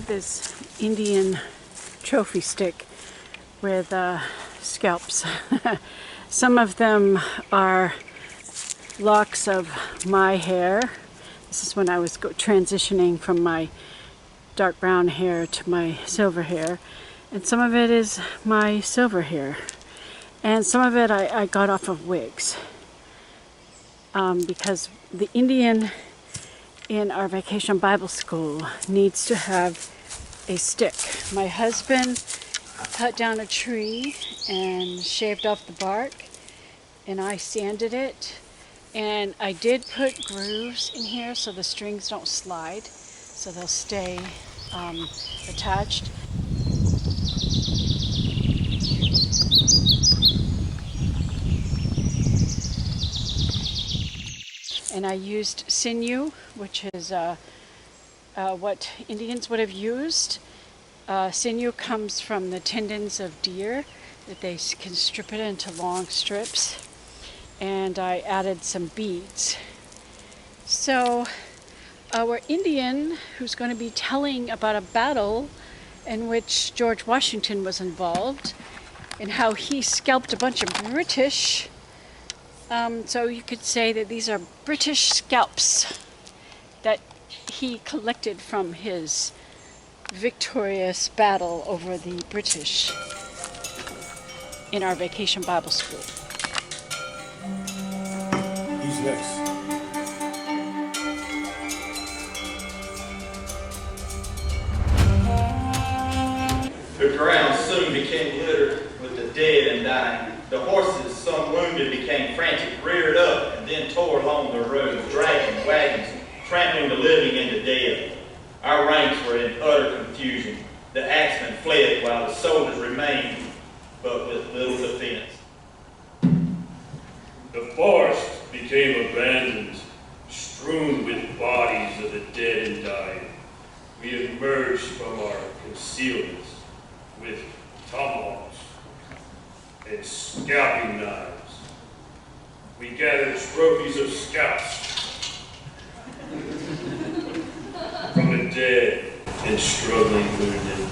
this Indian trophy stick with scalps. Some of them are locks of my hair. This is when I was transitioning from my dark brown hair to my silver hair. And some of it is my silver hair. And some of it I got off of wigs. Because the Indian in our vacation Bible school needs to have a stick. My husband cut down a tree and shaved off the bark, and I sanded it. And I did put grooves in here so the strings don't slide, so they'll stay attached. And I used sinew, which is what Indians would have used. Sinew comes from the tendons of deer, that they can strip it into long strips. And I added some beads. So our Indian, who's going to be telling about a battle in which George Washington was involved and how he scalped a bunch of British. So you could say that these are British scalps that he collected from his victorious battle over the British in our vacation Bible school. Who's next? The ground soon became littered with the dead and dying. The horses, some wounded, became frantic, reared up, and then tore along the roads, dragging wagons, trampling the living and the dead. Our ranks were in utter confusion. The axemen fled while the soldiers remained, but with little defense. The forest became abandoned, strewn with bodies of the dead and dying. We emerged from our concealments with tomahawks and scalping knives. We gathered trophies of scalps from the dead and struggling wounded.